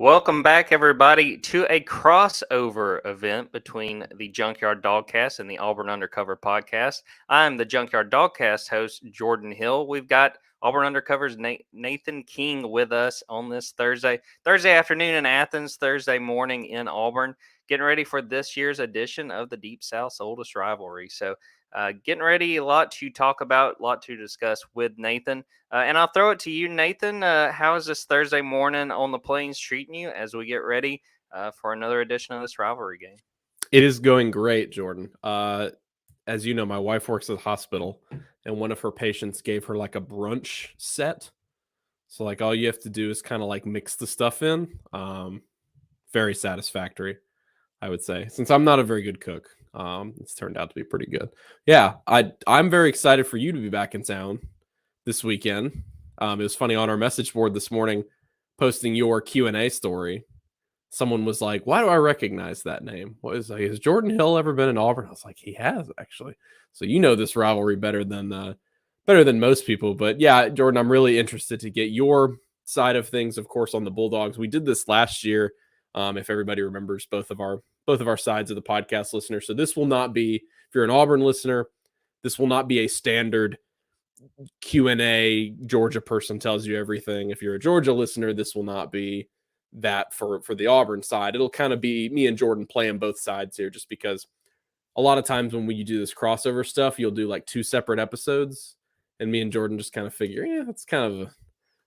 Welcome back, everybody, to a crossover event between the Junkyard Dawgcast and the Auburn Undercover podcast. I'm the Junkyard Dawgcast host, Jordan Hill. We've got Auburn Undercover's Nathan King with us on this Thursday afternoon in Athens, Thursday morning in Auburn, getting ready for this year's edition of the Deep South's oldest rivalry. So getting ready, a lot to talk about, a lot to discuss with Nathan. And I'll throw it to you, Nathan. How is this Thursday morning on the plains treating you as we get ready for another edition of this rivalry game? It is going great, Jordan. As you know, my wife works at the hospital, and one of her patients gave her like a brunch set. So like all you have to do is kind of like mix the stuff in. Very satisfactory, I would say. Since I'm not a very good cook, it's turned out to be pretty good. Yeah, I'm very excited for you to be back in town this weekend. It was funny on our message board this morning, posting your Q&A story. Someone was like, "Why do I recognize that name?" Has Jordan Hill ever been in Auburn? I was like, he has, actually. So you know this rivalry better than most people. But yeah, Jordan, I'm really interested to get your side of things, of course, on the Bulldogs. We did this last year, if everybody remembers, both of our sides of the podcast listeners. So this will not be, if you're an Auburn listener, this will not be a standard Q&A Georgia person tells you everything. If you're a Georgia listener, this will not be that for the Auburn side. It'll kind of be me and Jordan playing both sides here, just because a lot of times when you do this crossover stuff, you'll do like two separate episodes, and me and Jordan just kind of figure, yeah, that's kind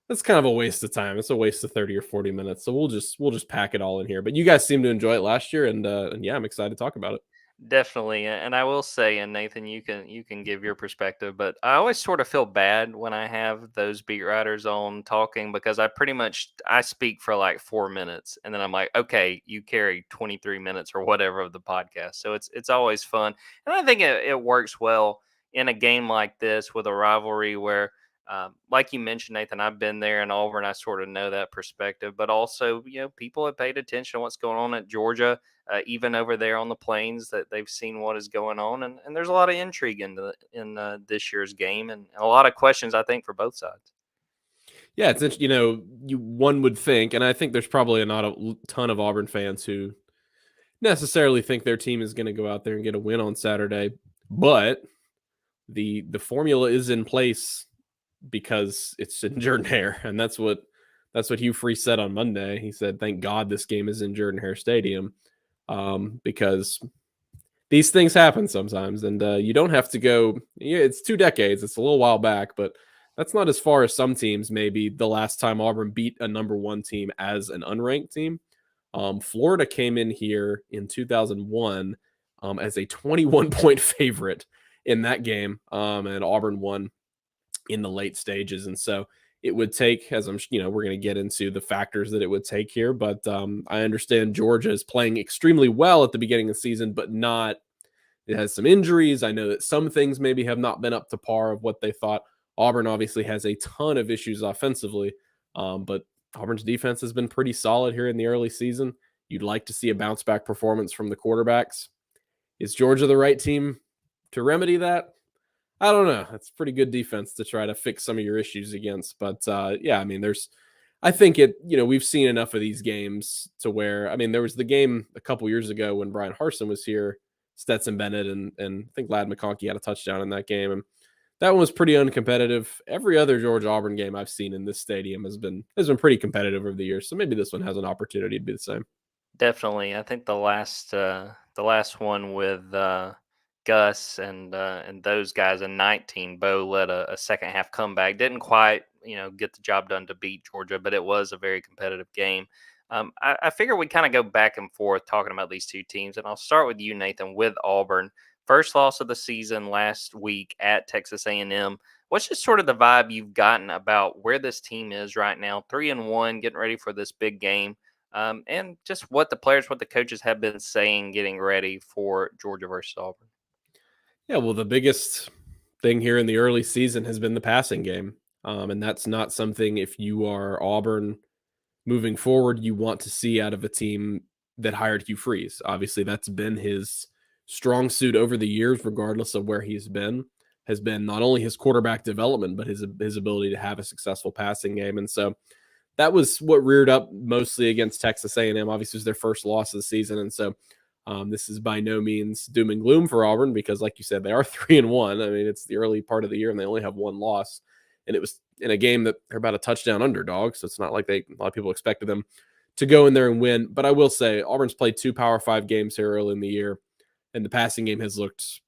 of a waste of time. It's a waste of 30 or 40 minutes. So we'll just pack it all in here. But you guys seem to enjoy it last year, and yeah, I'm excited to talk about it. Definitely, and I will say, and Nathan, you can give your perspective, but I always sort of feel bad when I have those beat writers on talking, because I speak for like 4 minutes, and then I'm like, okay, you carry 23 minutes or whatever of the podcast. So it's always fun, and I think it works well in a game like this with a rivalry where. Like you mentioned, Nathan, I've been there in Auburn. I sort of know that perspective, but also, people have paid attention to what's going on at Georgia, even over there on the plains, that they've seen what is going on. And there's a lot of intrigue in this year's game, and a lot of questions, I think, for both sides. Yeah, it's interesting. One would think, and I think there's probably not a ton of Auburn fans who necessarily think their team is going to go out there and get a win on Saturday, but the formula is in place because it's in Jordan-Hare, and that's what Hugh Freeze said on Monday. He said, "Thank God this game is in Jordan-Hare Stadium, because these things happen sometimes, and you don't have to go. Yeah, it's 2 decades. It's a little while back, but that's not as far as some teams. Maybe the last time Auburn beat a number one team as an unranked team. Florida came in here in 2001 as a 21-point favorite in that game, and Auburn won in the late stages. And so it would take, as we're going to get into the factors that it would take here, but I understand Georgia is playing extremely well at the beginning of the season, but it has some injuries. I know that some things maybe have not been up to par of what they thought. Auburn obviously has a ton of issues offensively, but Auburn's defense has been pretty solid here in the early season. You'd like to see a bounce back performance from the quarterbacks. Is Georgia the right team to remedy that? I don't know. That's pretty good defense to try to fix some of your issues against. But yeah, I mean, we've seen enough of these games to where, I mean, there was the game a couple years ago when Brian Harsin was here, Stetson Bennett, and I think Ladd McConkey had a touchdown in that game. And that one was pretty uncompetitive. Every other Georgia Auburn game I've seen in this stadium has been pretty competitive over the years. So maybe this one has an opportunity to be the same. Definitely, I think the last one with Gus and those guys in 19, Bo led a second half comeback. Didn't quite get the job done to beat Georgia, but it was a very competitive game. I figure we kind of go back and forth talking about these two teams, and I'll start with you, Nathan, with Auburn. First loss of the season last week at Texas A&M. What's just sort of the vibe you've gotten about where this team is right now? 3-1, getting ready for this big game. And just what the players, what the coaches have been saying, getting ready for Georgia versus Auburn. Yeah, well, the biggest thing here in the early season has been the passing game. And that's not something, if you are Auburn moving forward, you want to see out of a team that hired Hugh Freeze. Obviously, that's been his strong suit over the years, regardless of where he's been, has been not only his quarterback development, but his ability to have a successful passing game. And so that was what reared up mostly against Texas A&M. Obviously, it was their first loss of the season, and so this is by no means doom and gloom for Auburn because, like you said, they are 3-1. I mean, it's the early part of the year, and they only have one loss, and it was in a game that they're about a touchdown underdog, so it's not like a lot of people expected them to go in there and win. But I will say, Auburn's played 2 Power 5 games here early in the year, and the passing game has looked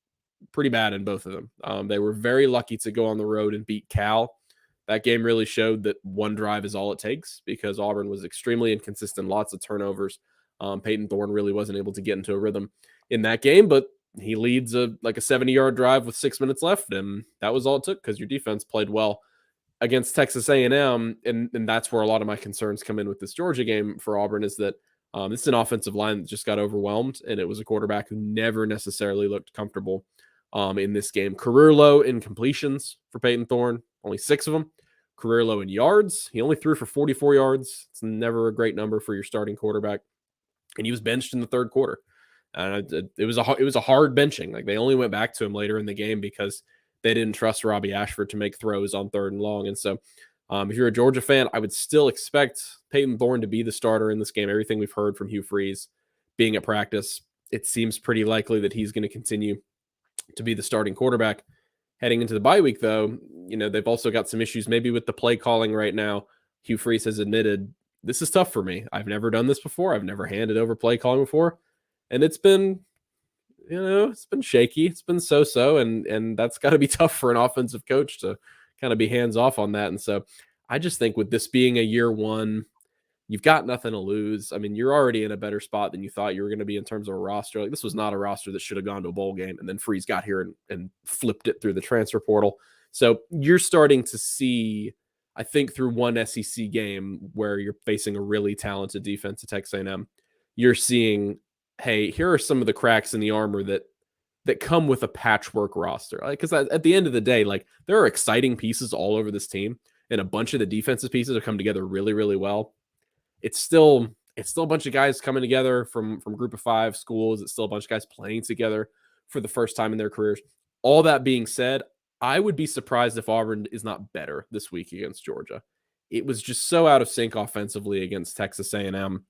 pretty bad in both of them. They were very lucky to go on the road and beat Cal. That game really showed that one drive is all it takes because Auburn was extremely inconsistent, lots of turnovers. Peyton Thorne really wasn't able to get into a rhythm in that game, but he leads a 70-yard drive with 6 minutes left, and that was all it took because your defense played well against Texas A&M, and that's where a lot of my concerns come in with this Georgia game for Auburn is that this is an offensive line that just got overwhelmed, and it was a quarterback who never necessarily looked comfortable in this game. Career low in completions for Peyton Thorne, only 6 of them. Career low in yards. He only threw for 44 yards. It's never a great number for your starting quarterback. And he was benched in the third quarter. And it was a hard benching. Like they only went back to him later in the game because they didn't trust Robbie Ashford to make throws on 3rd and long. And so if you're a Georgia fan, I would still expect Peyton Thorne to be the starter in this game. Everything we've heard from Hugh Freeze being at practice, it seems pretty likely that he's going to continue to be the starting quarterback. Heading into the bye week, though, they've also got some issues maybe with the play calling right now. Hugh Freeze has admitted, this is tough for me. I've never done this before. I've never handed over play calling before. And it's been, it's been shaky. It's been so-so. And that's got to be tough for an offensive coach to kind of be hands off on that. And so I just think with this being a year one, you've got nothing to lose. I mean, you're already in a better spot than you thought you were going to be in terms of a roster. Like this was not a roster that should have gone to a bowl game, and then Freeze got here and flipped it through the transfer portal. So you're starting to see, I think, through one SEC game where you're facing a really talented defense at Texas A&M, you're seeing, hey, here are some of the cracks in the armor that come with a patchwork roster. Because at the end of the day, like there are exciting pieces all over this team, and a bunch of the defensive pieces have come together really, really well. It's still a bunch of guys coming together from group of 5 schools. It's still a bunch of guys playing together for the first time in their careers. All that being said, I would be surprised if Auburn is not better this week against Georgia. It was just so out of sync offensively against Texas A&M.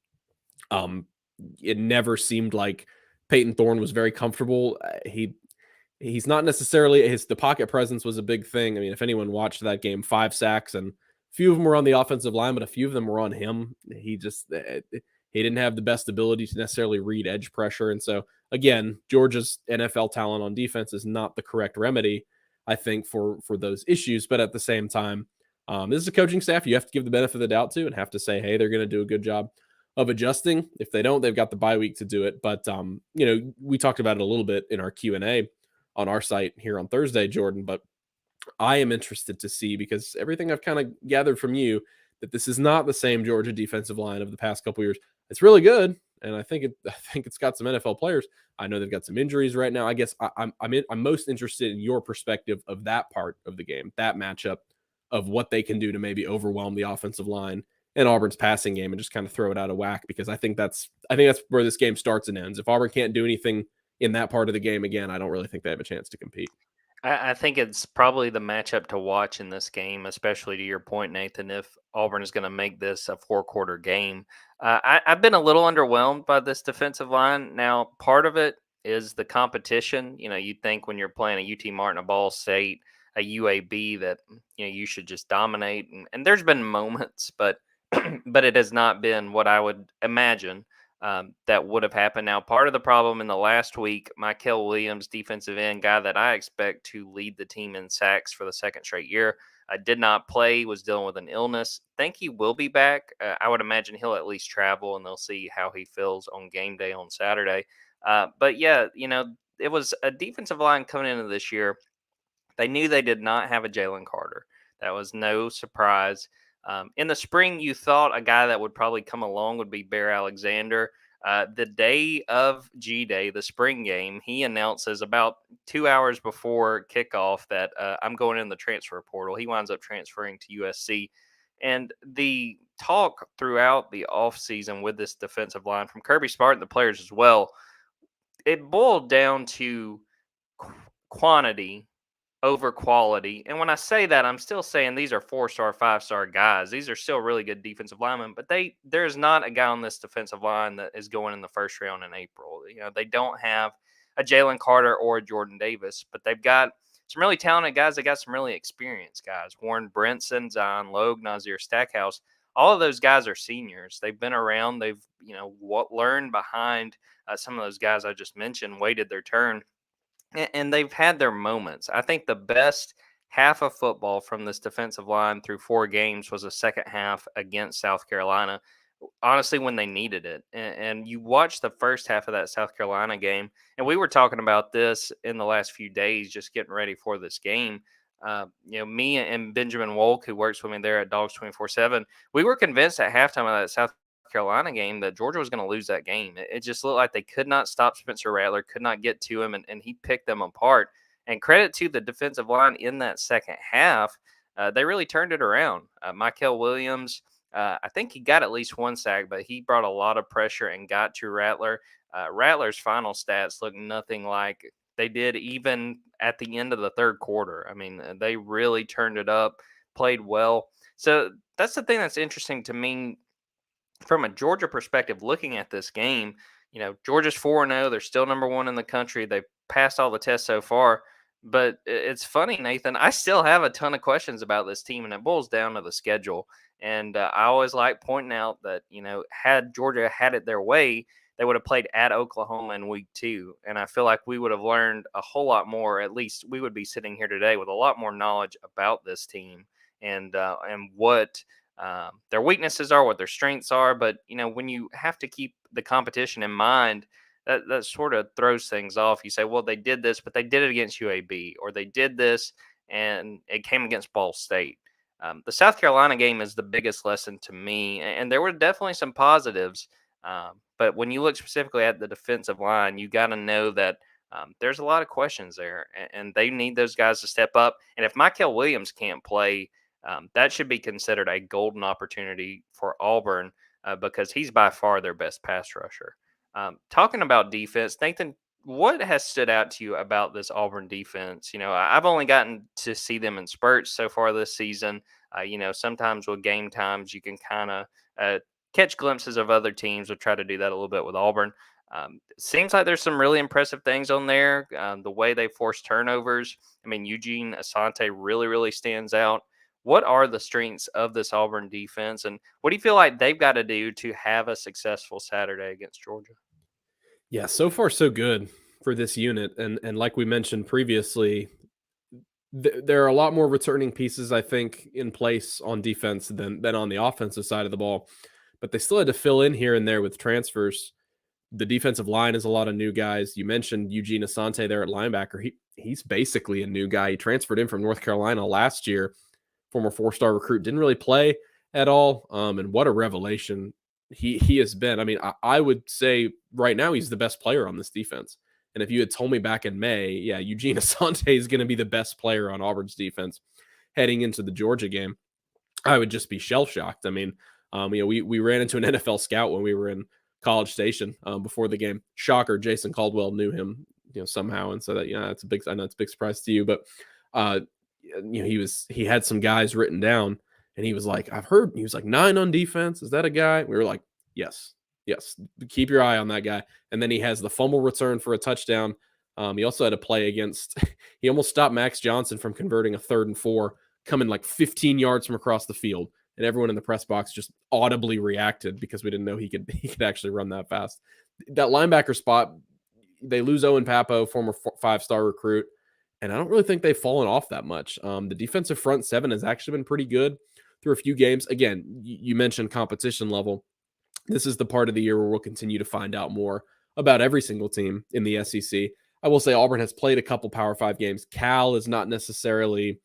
It never seemed like Peyton Thorne was very comfortable. He's not necessarily the pocket presence was a big thing. I mean, if anyone watched that game, 5 sacks and few of them were on the offensive line, but a few of them were on him. He didn't have the best ability to necessarily read edge pressure. And so, again, Georgia's NFL talent on defense is not the correct remedy, I think, for those issues. But at the same time, this is a coaching staff you have to give the benefit of the doubt to and have to say, hey, they're going to do a good job of adjusting. If they don't, they've got the bye week to do it. But, we talked about it a little bit in our Q&A on our site here on Thursday, Jordan, but I am interested to see because everything I've kind of gathered from you that this is not the same Georgia defensive line of the past couple years. It's really good, and I think it's got some NFL players. I know they've got some injuries right now. I guess I'm most interested in your perspective of that part of the game, that matchup of what they can do to maybe overwhelm the offensive line and Auburn's passing game and just kind of throw it out of whack because I think that's where this game starts and ends. If Auburn can't do anything in that part of the game again, I don't really think they have a chance to compete. I think it's probably the matchup to watch in this game, especially to your point, Nathan, if Auburn is going to make this a 4-quarter game. I've been a little underwhelmed by this defensive line. Now, part of it is the competition. You think when you're playing a UT Martin, a Ball State, a UAB that, you should just dominate. And there's been moments, but but it has not been what I would imagine that would have happened. Now, part of the problem in the last week, Michael Williams, defensive end guy that I expect to lead the team in sacks for the 2nd straight year, did not play, was dealing with an illness. Think he will be back. I would imagine he'll at least travel, and they'll see how he feels on game day on Saturday. But yeah, it was a defensive line coming into this year. They knew they did not have a Jalen Carter. That was no surprise. In the spring, you thought a guy that would probably come along would be Bear Alexander. The day of G-Day, the spring game, he announces about 2 hours before kickoff that I'm going in the transfer portal. He winds up transferring to USC. And the talk throughout the offseason with this defensive line from Kirby Smart and the players as well, it boiled down to quantity over quality. And when I say that, I'm still saying these are 4-star, 5-star guys. These are still really good defensive linemen, but there's not a guy on this defensive line that is going in the first round in April. They don't have a Jalen Carter or a Jordan Davis, but they've got some really talented guys. They got some really experienced guys. Warren Brinson, Zion Logue, Nazir Stackhouse. All of those guys are seniors. They've been around. They've learned behind some of those guys I just mentioned, waited their turn, and they've had their moments. I think the best half of football from this defensive line through 4 games was the second half against South Carolina. Honestly, when they needed it, and you watch the first half of that South Carolina game, and we were talking about this in the last few days, just getting ready for this game. Me and Benjamin Wolk, who works with me there at Dawgs 24/7, we were convinced at halftime of that South Carolina game that Georgia was going to lose that game. It just looked like they could not stop Spencer Rattler, could not get to him, and he picked them apart. And credit to the defensive line in that second half, they really turned it around. Michael Williams, I think he got at least 1 sack, but he brought a lot of pressure and got to Rattler. Rattler's final stats look nothing like they did even at the end of the third quarter. I mean, they really turned it up, played well. So that's the thing that's interesting to me from a Georgia perspective, looking at this game. Georgia's 4-0. They're still number one in the country. They've passed all the tests so far. But it's funny, Nathan. I still have a ton of questions about this team, and it boils down to the schedule. And I always like pointing out that, had Georgia had it their way, they would have played at Oklahoma in week 2. And I feel like we would have learned a whole lot more. At least we would be sitting here today with a lot more knowledge about this team and what their weaknesses are, what their strengths are. But when you have to keep the competition in mind, that sort of throws things off. You say, well, they did this, but they did it against UAB, or they did this and it came against Ball State. The South Carolina game is the biggest lesson to me, and there were definitely some positives. But when you look specifically at the defensive line, you got to know that there's a lot of questions there, and they need those guys to step up. And if Michael Williams can't play, that should be considered a golden opportunity for Auburn because he's by far their best pass rusher. Talking about defense, Nathan, what has stood out to you about this Auburn defense? I've only gotten to see them in spurts so far this season. Sometimes with game times, you can kind of catch glimpses of other teams. We'll try to do that a little bit with Auburn. It seems like there's some really impressive things on there. The way they force turnovers. I mean, Eugene Asante really, really stands out. What are the strengths of this Auburn defense, and what do you feel like they've got to do to have a successful Saturday against Georgia? Yeah, so far so good for this unit, and like we mentioned previously, there are a lot more returning pieces I think in place on defense than on the offensive side of the ball, but they still had to fill in here and there with transfers. The defensive line is a lot of new guys. You mentioned Eugene Asante there at linebacker. He's basically a new guy. He transferred in from North Carolina last year, former 4-star recruit, didn't really play at all. And what a revelation he has been. I mean, I would say right now he's the best player on this defense. And if you had told me back in May, yeah, Eugene Asante is going to be the best player on Auburn's defense heading into the Georgia game, I would just be shell shocked. I mean, we ran into an NFL scout when we were in College Station before the game. Shocker, Jason Caldwell knew him, somehow, and so that it's a big. I know it's a big surprise to you, but he had some guys written down, and he was like, I've heard. He was like 9 on defense. Is that a guy? We were like, yes. Keep your eye on that guy. And then he has the fumble return for a touchdown. He also had a play against. He almost stopped Max Johnson from converting a 3rd and 4, coming like 15 yards from across the field. And everyone in the press box just audibly reacted because we didn't know he could actually run that fast. That linebacker spot, they lose Owen Papo, former 5-star recruit, and I don't really think they've fallen off that much. The defensive front 7 has actually been pretty good through a few games. Again, you mentioned competition level. This is the part of the year where we'll continue to find out more about every single team in the SEC. I will say Auburn has played a couple Power 5 games. Cal is not necessarily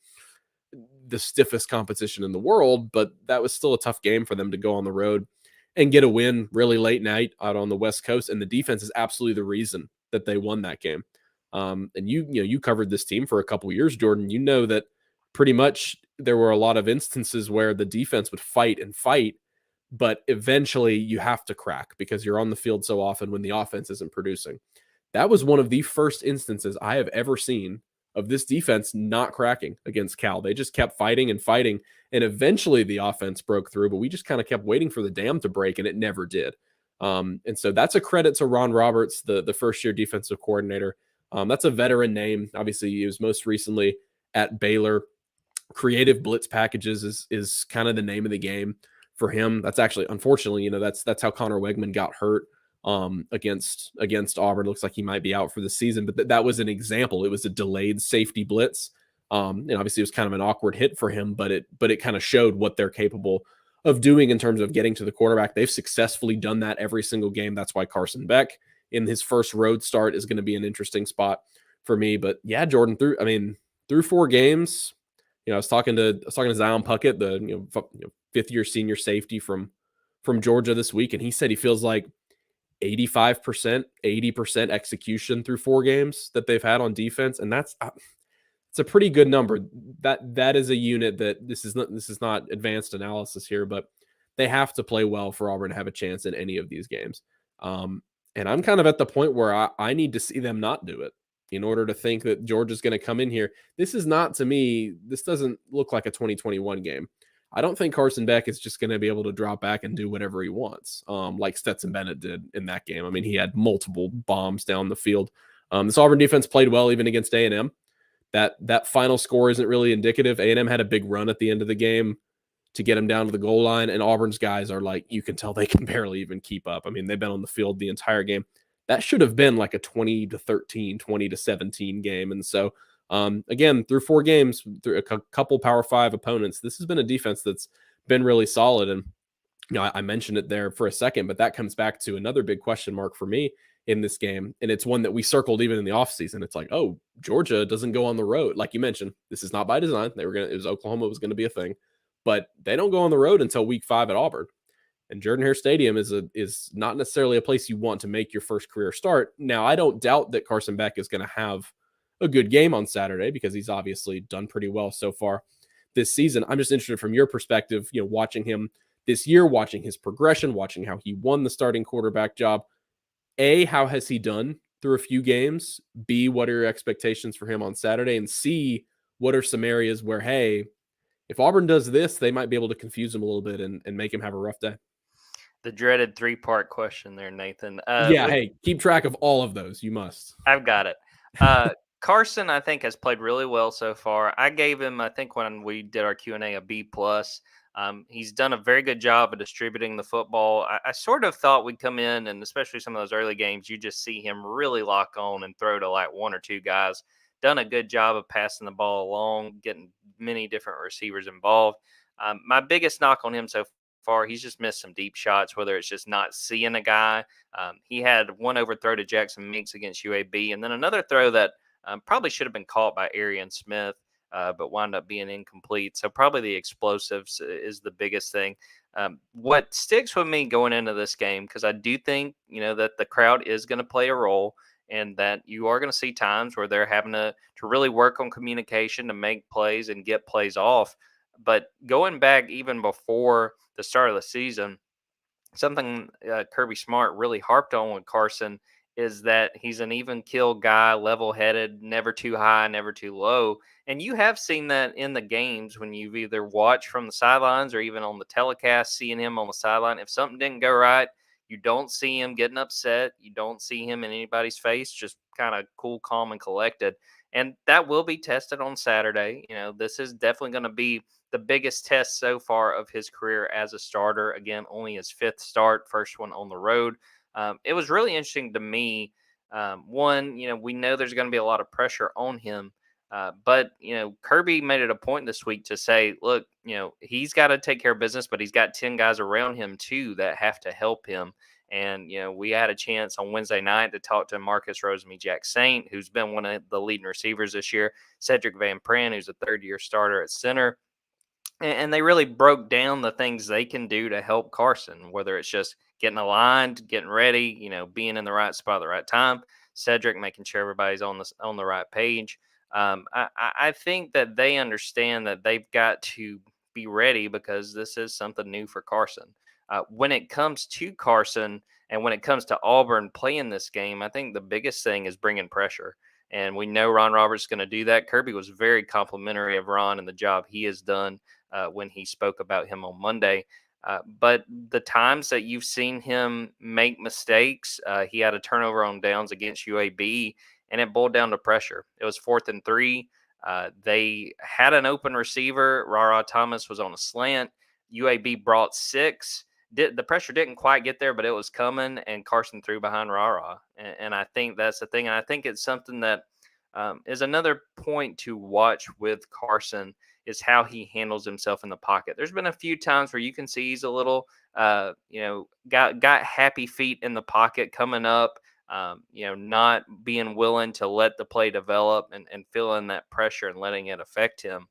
the stiffest competition in the world, but that was still a tough game for them to go on the road and get a win really late night out on the West Coast. And the defense is absolutely the reason that they won that game. And you covered this team for a couple years, Jordan. You know that pretty much there were a lot of instances where the defense would fight and fight, but eventually you have to crack because you're on the field so often when the offense isn't producing. That was one of the first instances I have ever seen of this defense not cracking against Cal. They just kept fighting and fighting, and eventually the offense broke through, but we just kind of kept waiting for the dam to break, and it never did. And so that's a credit to Ron Roberts, the first year defensive coordinator. That's a veteran name. Obviously, he was most recently at Baylor. Creative blitz packages is kind of the name of the game for him. That's actually, unfortunately, that's how Connor Wegman got hurt against Auburn. Looks like he might be out for the season, but that was an example. It was a delayed safety blitz. And obviously it was kind of an awkward hit for him, but it kind of showed what they're capable of doing in terms of getting to the quarterback. They've successfully done that every single game. That's why Carson Beck in his first road start is going to be an interesting spot for me. But yeah, Jordan, through 4 games, I was talking to Zion Puckett, the fifth year senior safety from Georgia this week, and he said he feels like 85%, 80% execution through 4 games that they've had on defense, and it's a pretty good number. That is a unit that this is not advanced analysis here, but they have to play well for Auburn to have a chance in any of these games. And I'm kind of at the point where I need to see them not do it in order to think that Georgia's going to come in here. This is not, to me, this doesn't look like a 2021 game. I don't think Carson Beck is just going to be able to drop back and do whatever he wants, like Stetson Bennett did in that game. I mean, he had multiple bombs down the field. This Auburn defense played well even against A&M. That final score isn't really indicative. A&M had a big run at the end of the game to get them down to the goal line, and Auburn's guys are like, you can tell they can barely even keep up. I mean, they've been on the field the entire game. That should have been like a 20-13, 20-17 game. And so, again, through 4 games, through a couple Power 5 opponents, this has been a defense that's been really solid. And, I mentioned it there for a second, but that comes back to another big question mark for me in this game. And it's one that we circled even in the offseason. It's like, oh, Georgia doesn't go on the road. Like you mentioned, this is not by design. It was Oklahoma was going to be a thing, but they don't go on the road until week 5 at Auburn. And Jordan-Hare Stadium is not necessarily a place you want to make your first career start. Now, I don't doubt that Carson Beck is going to have a good game on Saturday because he's obviously done pretty well so far this season. I'm just interested from your perspective, watching him this year, watching his progression, watching how he won the starting quarterback job. A, how has he done through a few games? B, what are your expectations for him on Saturday? And C, what are some areas where, hey, if Auburn does this, they might be able to confuse him a little bit and make him have a rough day? The dreaded 3-part question there, Nathan. Hey, keep track of all of those. You must. I've got it. Carson, I think, has played really well so far. I gave him, I think, when we did our Q&A, a B+. He's done a very good job of distributing the football. I sort of thought we'd come in, and especially some of those early games, you just see him really lock on and throw to like 1 or 2 guys. Done a good job of passing the ball along, getting many different receivers involved. My biggest knock on him so far, he's just missed some deep shots, whether it's just not seeing a guy. He had one overthrow to Jackson Meeks against UAB, and then another throw that probably should have been caught by Arian Smith, but wound up being incomplete. So probably the explosives is the biggest thing. What sticks with me going into this game, because I do think, that the crowd is going to play a role, and that you are going to see times where they're having to really work on communication to make plays and get plays off. But going back even before the start of the season, something Kirby Smart really harped on with Carson is that he's an even kill guy, level-headed, never too high, never too low. And you have seen that in the games when you've either watched from the sidelines or even on the telecast, seeing him on the sideline. If something didn't go right, you don't see him getting upset. You don't see him in anybody's face, just kind of cool, calm, and collected. And that will be tested on Saturday. This is definitely going to be the biggest test so far of his career as a starter. Again, only his 5th start, first one on the road. It was really interesting to me. One, we know there's going to be a lot of pressure on him. But Kirby made it a point this week to say, look, he's got to take care of business, but he's got 10 guys around him too that have to help him. And, we had a chance on Wednesday night to talk to Marcus Rosemy-Jack Saint, who's been one of the leading receivers this year, Cedric Van Pran, who's a 3rd-year starter at center. And they really broke down the things they can do to help Carson, whether it's just getting aligned, getting ready, being in the right spot at the right time. Cedric making sure everybody's on the right page. I think that they understand that they've got to be ready because this is something new for Carson. When it comes to Carson and when it comes to Auburn playing this game, I think the biggest thing is bringing pressure. And we know Ron Roberts is going to do that. Kirby was very complimentary of Ron and the job he has done when he spoke about him on Monday. But the times that you've seen him make mistakes, he had a turnover on downs against UAB, and it boiled down to pressure. It was 4th and 3. They had an open receiver. Rara Thomas was on a slant. UAB brought 6. The pressure didn't quite get there, but it was coming, and Carson threw behind Rara. And I think that's the thing. And I think it's something that is another point to watch with Carson is how he handles himself in the pocket. There's been a few times where you can see he's a little, got happy feet in the pocket coming up, not being willing to let the play develop and feeling that pressure and letting it affect him.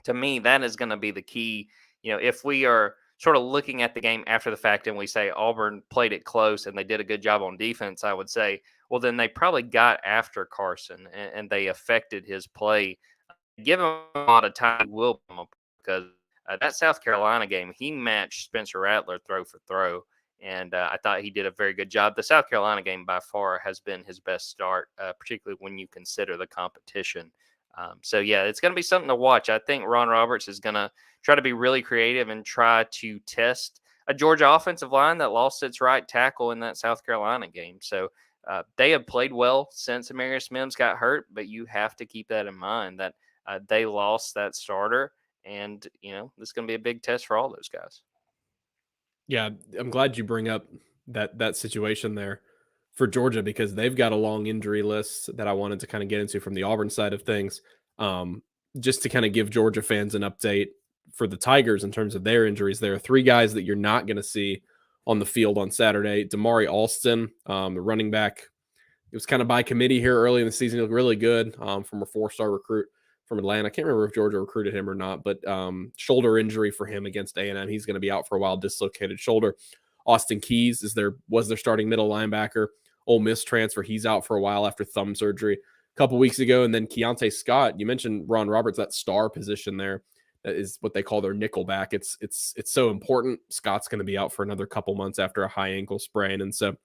To me, that is going to be the key. If we are sort of looking at the game after the fact and we say Auburn played it close and they did a good job on defense, I would say, well, then they probably got after Carson and they affected his play. Give him a lot of time, will because that South Carolina game, he matched Spencer Rattler throw for throw. And I thought he did a very good job. The South Carolina game by far has been his best start, particularly when you consider the competition. So, yeah, it's going to be something to watch. I think Ron Roberts is going to try to be really creative and try to test a Georgia offensive line that lost its right tackle in that South Carolina game. So they have played well since Amarius Mims got hurt, but you have to keep that in mind that they lost that starter. And, this is going to be a big test for all those guys. Yeah, I'm glad you bring up that situation there for Georgia because they've got a long injury list that I wanted to kind of get into from the Auburn side of things. Just to kind of give Georgia fans an update for the Tigers in terms of their injuries. There are 3 guys that you're not going to see on the field on Saturday. Damari Alston, the running back, it was kind of by committee here early in the season. He looked really good from a 4-star recruit from Atlanta. I can't remember if Georgia recruited him or not, but shoulder injury for him against A&M. He's going to be out for a while, dislocated shoulder. Austin Keys was their starting middle linebacker. Ole Miss transfer. He's out for a while after thumb surgery a couple weeks ago. And then Keontae Scott, you mentioned Ron Roberts, that star position there. That is what they call their nickel back. It's so important. Scott's going to be out for another couple months after a high ankle sprain. And so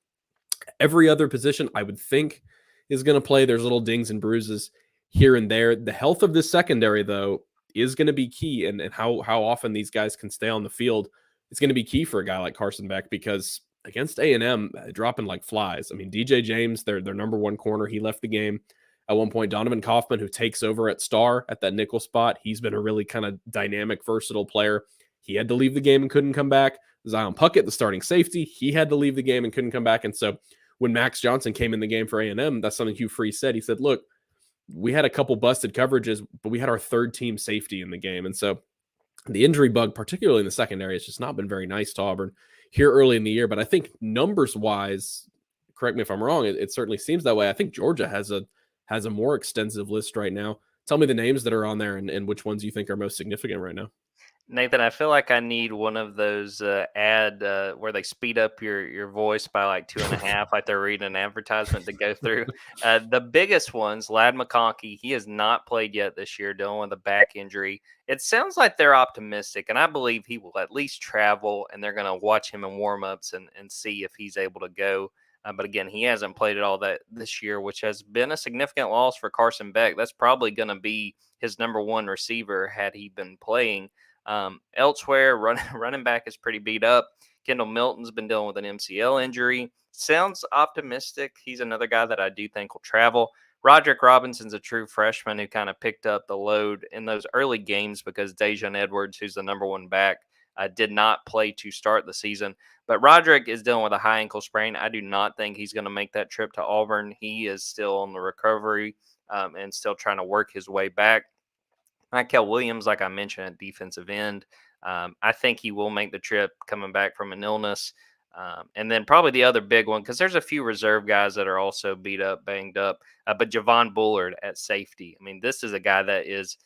every other position I would think is going to play. There's little dings and bruises here and there. The health of this secondary, though, is going to be key, and how often these guys can stay on the field. It's going to be key for a guy like Carson Beck because against A&M, dropping like flies. I mean, DJ James, their number 1 corner, he left the game at one point. Donovan Kaufman, who takes over at star at that nickel spot, he's been a really kind of dynamic, versatile player. He had to leave the game and couldn't come back. Zion Puckett, the starting safety, he had to leave the game and couldn't come back. And so when Max Johnson came in the game for A&M, that's something Hugh Freeze said. He said, look, we had a couple busted coverages, but we had our 3rd team safety in the game. And so the injury bug, particularly in the secondary, has just not been very nice to Auburn here early in the year. But I think numbers-wise, correct me if I'm wrong, it certainly seems that way. I think Georgia has a more extensive list right now. Tell me the names that are on there and which ones you think are most significant right now. Nathan, I feel like I need one of those ad where they speed up your voice by like 2.5, like they're reading an advertisement to go through. The biggest ones, Lad McConkey, he has not played yet this year, dealing with a back injury. It sounds like they're optimistic, and I believe he will at least travel, and they're going to watch him in warm-ups and see if he's able to go. But again, he hasn't played at all that this year, which has been a significant loss for Carson Beck. That's probably going to be his number 1 receiver had he been playing. Elsewhere, running back is pretty beat up. Kendall Milton's been dealing with an MCL injury. Sounds optimistic. He's another guy that I do think will travel. Roderick Robinson's a true freshman who kind of picked up the load in those early games because Dejan Edwards, who's the number 1 back, did not play to start the season. But Roderick is dealing with a high ankle sprain. I do not think he's going to make that trip to Auburn. He is still on the recovery and still trying to work his way back. Michael Williams, like I mentioned, at defensive end. I think he will make the trip coming back from an illness. And then probably the other big one, because there's a few reserve guys that are also beat up, banged up. But Javon Bullard at safety. I mean, this is a guy that is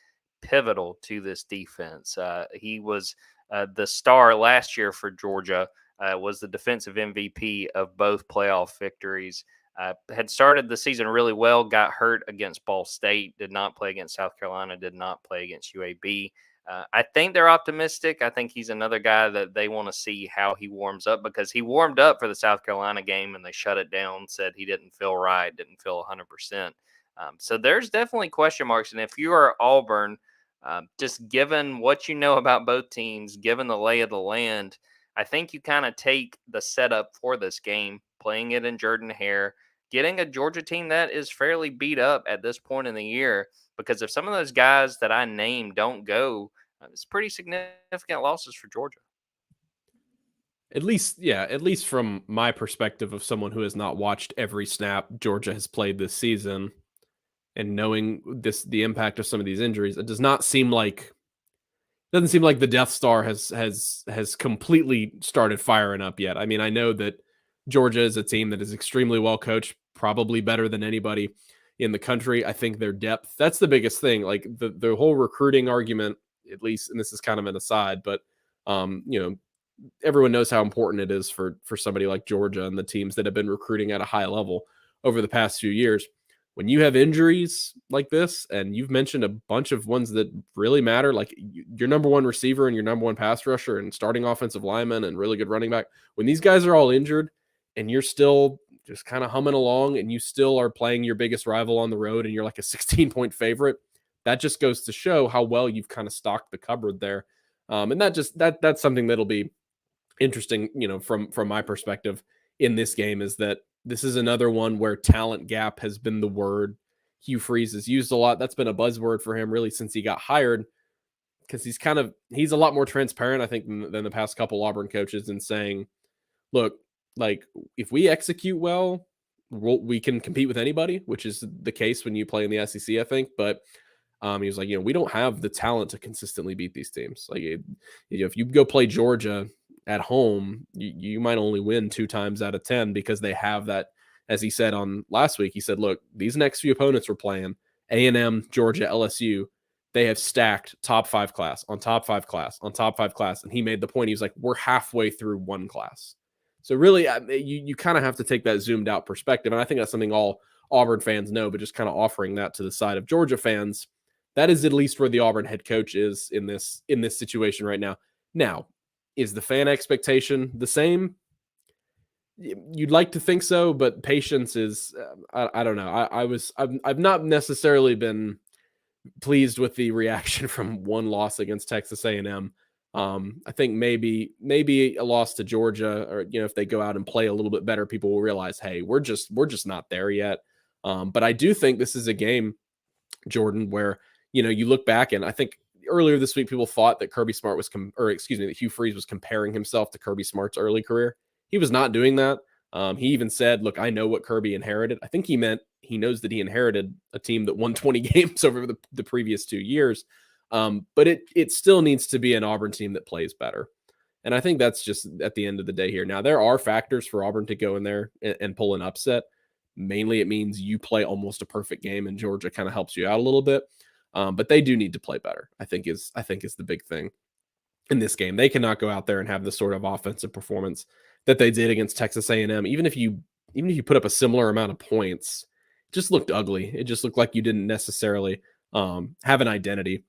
pivotal to this defense. He was the star last year for Georgia, was the defensive MVP of both playoff victories. Had started the season really well, got hurt against Ball State, did not play against South Carolina, did not play against UAB. I think they're optimistic. I think he's another guy that they want to see how he warms up because he warmed up for the South Carolina game and they shut it down, said he didn't feel right, didn't feel 100%. So there's definitely question marks. And if you are Auburn, just given what you know about both teams, given the lay of the land, I think you kind of take the setup for this game, playing it in Jordan Hare, getting a Georgia team that is fairly beat up at this point in the year. Because if some of those guys that I named don't go, it's pretty significant losses for Georgia. At least, yeah, at least from my perspective of someone who has not watched every snap Georgia has played this season and knowing the impact of some of these injuries, it doesn't seem like the Death Star has completely started firing up yet. I mean, I know that Georgia is a team that is extremely well coached, probably better than anybody in the country. I think their depth, that's the biggest thing. Like the whole recruiting argument, at least, and this is kind of an aside, but you know, everyone knows how important it is for somebody like Georgia and the teams that have been recruiting at a high level over the past few years. When you have injuries like this, and you've mentioned a bunch of ones that really matter, like your number one receiver and your number one pass rusher and starting offensive lineman and really good running back, when these guys are all injured and you're still just kind of humming along and you still are playing your biggest rival on the road and you're like a 16-point favorite, that just goes to show how well you've kind of stocked the cupboard there. And that's something that'll be interesting, from my perspective in this game, is that this is another one where talent gap has been the word Hugh Freeze has used a lot. That's been a buzzword for him really since he got hired, because he's a lot more transparent, I think, than the past couple Auburn coaches in saying, look, like if we execute well, we can compete with anybody, which is the case when you play in the SEC, I think. But he was like, we don't have the talent to consistently beat these teams. Like, if you go play Georgia at home, you might only win 2 times out of 10 because they have that. As he said on last week, he said, look, these next few opponents we're playing, A&M, Georgia, LSU, they have stacked top 5 class on top 5 class on top 5 class. And he made the point, he was like, we're halfway through one class. So really, you kind of have to take that zoomed out perspective. And I think that's something all Auburn fans know, but just kind of offering that to the side of Georgia fans, that is at least where the Auburn head coach is in this situation right now. Now, is the fan expectation the same? You'd like to think so, but patience is, I don't know. I've not necessarily been pleased with the reaction from one loss against Texas A&M. I think maybe a loss to Georgia, or if they go out and play a little bit better, people will realize, hey, we're just not there yet. But I do think this is a game, Jordan, where you look back, and I think earlier this week people thought that that Hugh Freeze was comparing himself to Kirby Smart's early career. He was not doing that. He even said, look, I know what Kirby inherited. I think he meant he knows that he inherited a team that won 20 games over the previous 2 years. But it still needs to be an Auburn team that plays better. And I think that's just at the end of the day here. Now, there are factors for Auburn to go in there and pull an upset. Mainly, it means you play almost a perfect game, and Georgia kind of helps you out a little bit. But they do need to play better, I think is the big thing in this game. They cannot go out there and have the sort of offensive performance that they did against Texas A&M. Even if you put up a similar amount of points, it just looked ugly. It just looked like you didn't necessarily have an identity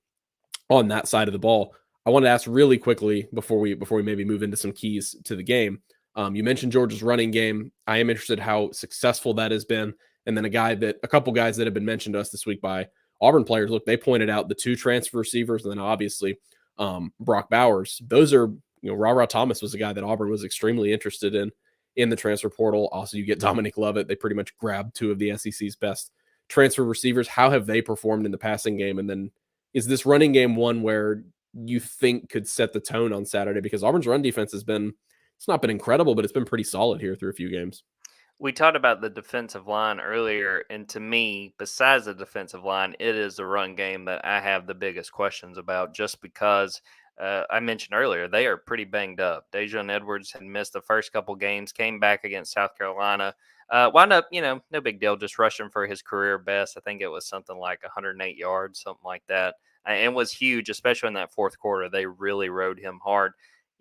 on that side of the ball. I want to ask really quickly before we maybe move into some keys to the game. You mentioned Georgia's running game. I am interested how successful that has been. And then a couple guys that have been mentioned to us this week by Auburn players. Look, they pointed out the 2 transfer receivers, and then obviously Brock Bowers. Those are, Ra Thomas was a guy that Auburn was extremely interested in the transfer portal. Also, you get Dominic Lovett. They pretty much grabbed 2 of the SEC's best transfer receivers. How have they performed in the passing game? And then is this running game one where you think could set the tone on Saturday? Because Auburn's run defense it's not been incredible, but it's been pretty solid here through a few games. We talked about the defensive line earlier, and to me, besides the defensive line, it is the run game that I have the biggest questions about, just because I mentioned earlier they are pretty banged up. Dejon Edwards had missed the first couple games, came back against South Carolina, wound up, no big deal, just rushing for his career best. I think it was something like 108 yards, something like that. And was huge, especially in that fourth quarter. They really rode him hard.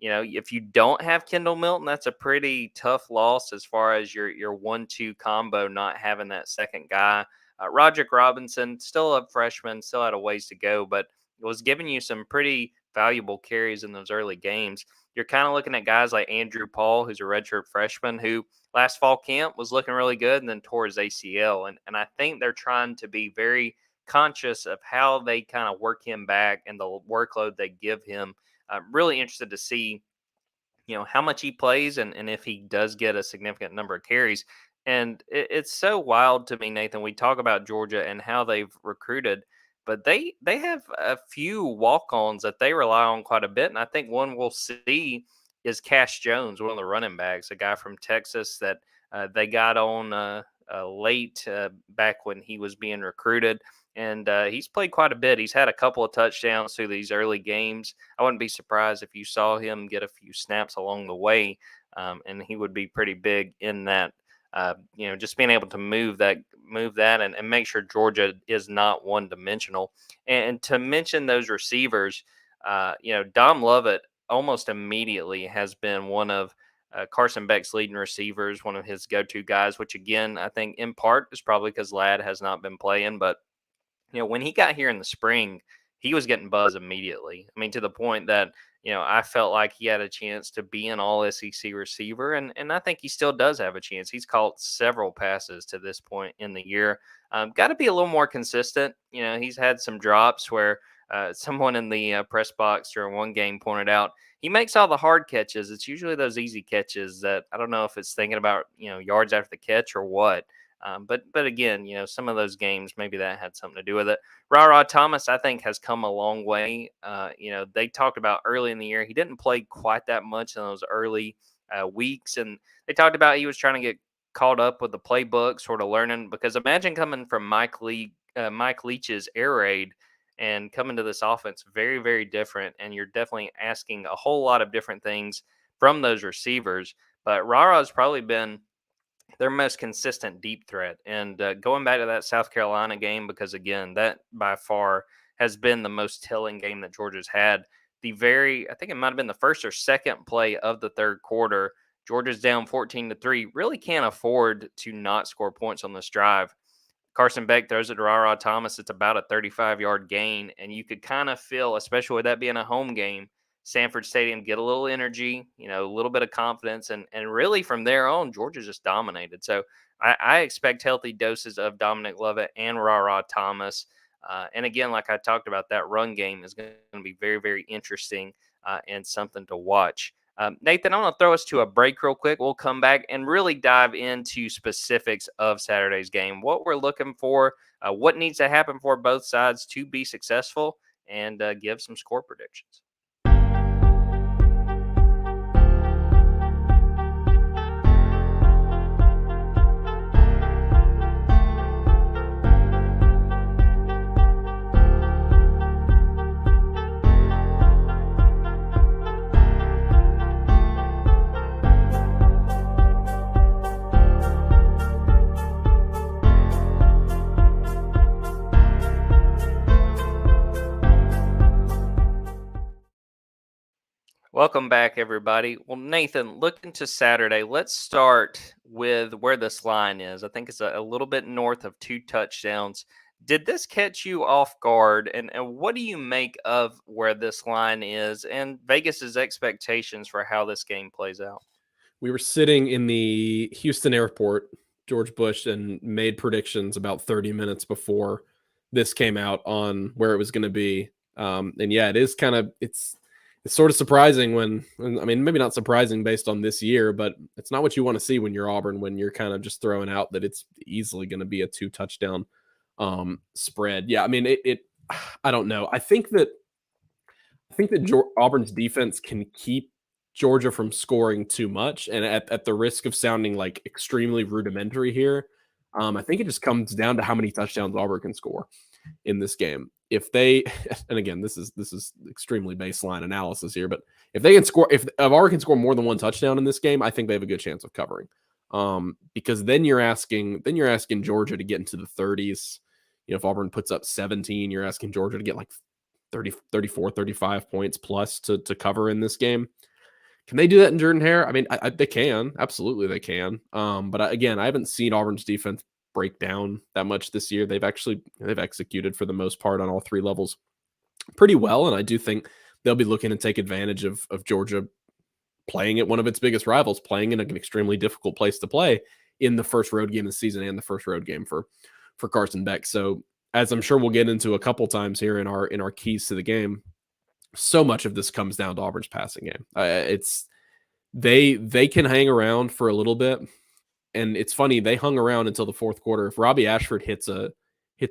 If you don't have Kendall Milton, that's a pretty tough loss as far as your 1-2 combo, not having that second guy. Roderick Robinson, still a freshman, still had a ways to go, but was giving you some pretty valuable carries in those early games. You're kind of looking at guys like Andrew Paul, who's a redshirt freshman, who last fall camp was looking really good and then tore his ACL. And I think they're trying to be very conscious of how they kind of work him back and the workload they give him. I'm really interested to see, how much he plays and if he does get a significant number of carries. And it's so wild to me, Nathan. We talk about Georgia and how they've recruited, but they have a few walk-ons that they rely on quite a bit. And I think one we'll see is Cash Jones, one of the running backs, a guy from Texas that they got on late back when he was being recruited. And he's played quite a bit. He's had a couple of touchdowns through these early games. I wouldn't be surprised if you saw him get a few snaps along the way, and he would be pretty big in that. Just being able to move that, and make sure Georgia is not one dimensional. And to mention those receivers, Dom Lovett almost immediately has been one of Carson Beck's leading receivers, one of his go-to guys. Which again, I think in part is probably because Ladd has not been playing, but when he got here in the spring, he was getting buzz immediately. I mean, to the point that, I felt like he had a chance to be an all SEC receiver. And I think he still does have a chance. He's caught several passes to this point in the year. Got to be a little more consistent. He's had some drops where someone in the press box during one game pointed out he makes all the hard catches. It's usually those easy catches that I don't know if it's thinking about, yards after the catch or what. But again, some of those games, maybe that had something to do with it. Ra Thomas, I think, has come a long way. They talked about early in the year, he didn't play quite that much in those early weeks. And they talked about he was trying to get caught up with the playbook, sort of learning, because imagine coming from Mike Leach's air raid and coming to this offense, very, very different. And you're definitely asking a whole lot of different things from those receivers. But Rara's probably been their most consistent deep threat. And going back to that South Carolina game, because again, that by far has been the most telling game that Georgia's had. I think it might have been the first or second play of the third quarter. Georgia's down 14-3. Really can't afford to not score points on this drive. Carson Beck throws it to Ra Thomas. It's about a 35-yard gain, and you could kind of feel, especially with that being a home game, Sanford Stadium get a little energy, a little bit of confidence, and really from there on, Georgia just dominated. So I expect healthy doses of Dominic Lovett and Ra Thomas. And again, like I talked about, that run game is going to be very, very interesting and something to watch. Nathan, I'm going to throw us to a break real quick. We'll come back and really dive into specifics of Saturday's game, what we're looking for, what needs to happen for both sides to be successful, and give some score predictions. Welcome back, everybody. Well, Nathan, looking to Saturday, let's start with where this line is. I think it's a little bit north of 2 touchdowns. Did this catch you off guard? And what do you make of where this line is and Vegas's expectations for how this game plays out? We were sitting in the Houston airport, George Bush, and made predictions about 30 minutes before this came out on where it was going to be. And yeah, it is it's sort of surprising when, I mean, maybe not surprising based on this year, but it's not what you want to see when you're Auburn, when you're kind of just throwing out that it's easily going to be a 2 touchdown spread. Yeah. I mean, I don't know. I think that Auburn's defense can keep Georgia from scoring too much. And at the risk of sounding like extremely rudimentary here, I think it just comes down to how many touchdowns Auburn can score in this game. If they, and again, this is extremely baseline analysis here, but if they can score, if Auburn can score more than 1 touchdown in this game, I think they have a good chance of covering. Because then you're asking Georgia to get into the 30s. If Auburn puts up 17, you're asking Georgia to get like 30, 34, 35 points plus to cover in this game. Can they do that in Jordan-Hare? I mean, they can. Absolutely they can. But again, I haven't seen Auburn's defense break down that much this year. They've executed for the most part on all 3 levels pretty well. And I do think they'll be looking to take advantage of Georgia playing at one of its biggest rivals, playing in an extremely difficult place to play in the first road game of the season and the first road game for Carson Beck. So as I'm sure we'll get into a couple times here in our keys to the game, so much of this comes down to Auburn's passing game. It's they can hang around for a little bit, and it's funny, they hung around until the fourth quarter. If Robbie Ashford hits a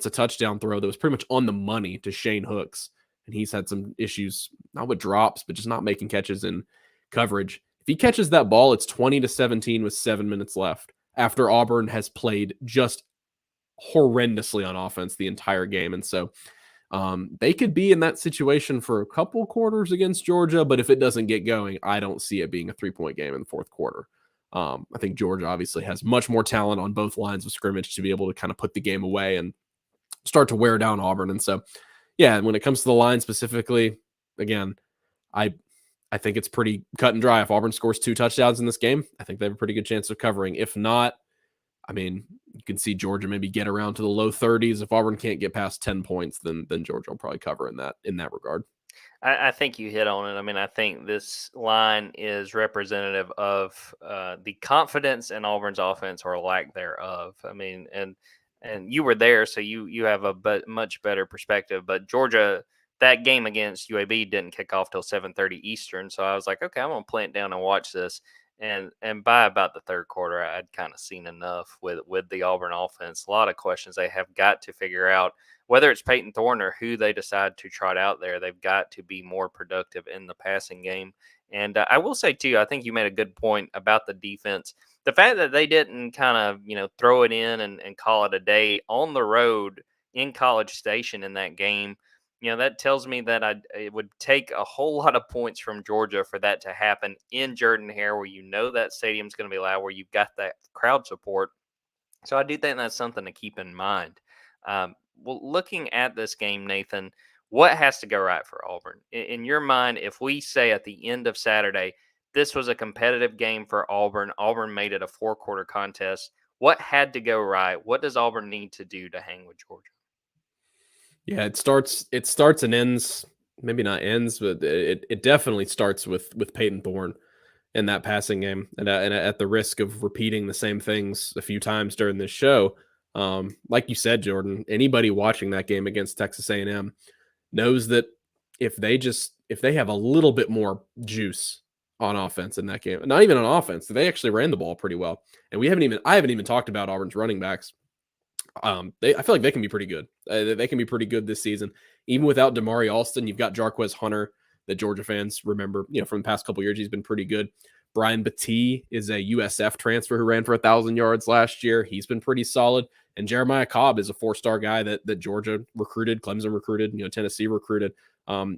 touchdown throw that was pretty much on the money to Shane Hooks, and he's had some issues not with drops but just not making catches in coverage. If he catches that ball, it's 20-17 with 7 minutes left after Auburn has played just horrendously on offense the entire game. And so they could be in that situation for a couple quarters against Georgia, but if it doesn't get going, I don't see it being a 3-point game in the fourth quarter. I think Georgia obviously has much more talent on both lines of scrimmage to be able to kind of put the game away and start to wear down Auburn. And so, yeah, when it comes to the line specifically, again, I think it's pretty cut and dry. If Auburn scores 2 touchdowns in this game, I think they have a pretty good chance of covering. If not, I mean, you can see Georgia maybe get around to the low 30s. If Auburn can't get past 10 points, then Georgia will probably cover in that regard. I think you hit on it. I mean, I think this line is representative of the confidence in Auburn's offense or lack thereof. I mean, and you were there, so you have a much better perspective. But Georgia, that game against UAB didn't kick off till 7:30 Eastern, so I was like, okay, I'm gonna plant down and watch this. And by about the third quarter, I'd kind of seen enough with the Auburn offense. A lot of questions they have got to figure out. Whether it's Peyton Thorne or who they decide to trot out there, they've got to be more productive in the passing game. And I will say, too, I think you made a good point about the defense. The fact that they didn't kind of, throw it in and call it a day on the road in College Station in that game, that tells me that it would take a whole lot of points from Georgia for that to happen in Jordan-Hare, where that stadium's going to be loud, where you've got that crowd support. So I do think that's something to keep in mind. Well, looking at this game, Nathan, what has to go right for Auburn? In your mind, if we say at the end of Saturday, this was a competitive game for Auburn, Auburn made it a 4-quarter contest, what had to go right? What does Auburn need to do to hang with Georgia? Yeah, it starts and ends, maybe not ends, but it definitely starts with Peyton Thorne in that passing game. And at the risk of repeating the same things a few times during this show, like you said, Jordan, anybody watching that game against Texas A&M knows that if they have a little bit more juice on offense in that game, not even on offense, they actually ran the ball pretty well. And I haven't even talked about Auburn's running backs. I feel like they can be pretty good. They can be pretty good this season. Even without Damari Alston, you've got Jarquez Hunter that Georgia fans remember, from the past couple of years. He's been pretty good. Brian Battie is a USF transfer who ran for 1,000 yards last year. He's been pretty solid. And Jeremiah Cobb is a 4-star guy that Georgia recruited, Clemson recruited, Tennessee recruited.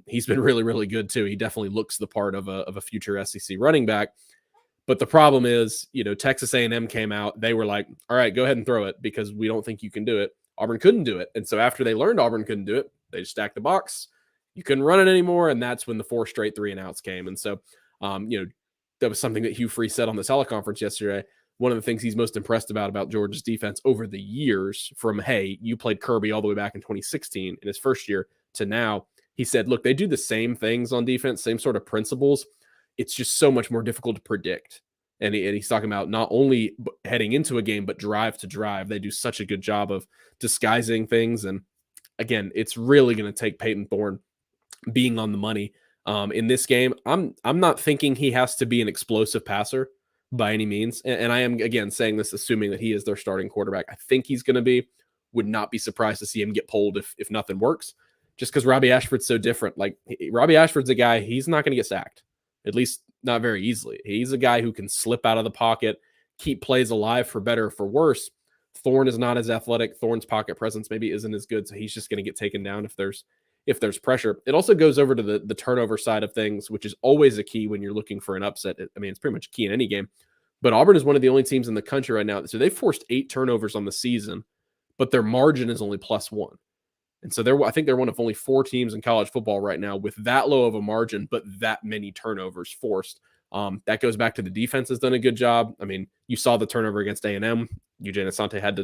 He's been really, really good too. He definitely looks the part of a future SEC running back. But the problem is, Texas A&M came out. They were like, all right, go ahead and throw it because we don't think you can do it. Auburn couldn't do it. And so after they learned Auburn couldn't do it, they just stacked the box. You couldn't run it anymore. And that's when the 4 straight 3-and-outs came. And so, that was something that Hugh Freeze said on the teleconference yesterday. One of the things he's most impressed about Georgia's defense over the years from, hey, you played Kirby all the way back in 2016 in his first year to now. He said, look, they do the same things on defense, same sort of principles. It's just so much more difficult to predict. And he's talking about not only heading into a game, but drive to drive. They do such a good job of disguising things. And again, it's really going to take Peyton Thorne being on the money in this game. I'm not thinking he has to be an explosive passer by any means. And I am, again, saying this assuming that he is their starting quarterback. I think he's going to be. Would not be surprised to see him get pulled if nothing works, just because Robbie Ashford's so different. Like, Robbie Ashford's a guy, he's not going to get sacked, at least not very easily. He's a guy who can slip out of the pocket, keep plays alive for better or for worse. Thorne is not as athletic. Thorne's pocket presence maybe isn't as good, so he's just going to get taken down if there's pressure. It also goes over to the turnover side of things, which is always a key when you're looking for an upset. I mean, it's pretty much key in any game. But Auburn is one of the only teams in the country right now. So they forced 8 turnovers on the season, but their margin is only +1. And so I think they're one of only 4 teams in college football right now with that low of a margin, but that many turnovers forced. That goes back to the defense has done a good job. I mean, you saw the turnover against A&M. Eugene Asante had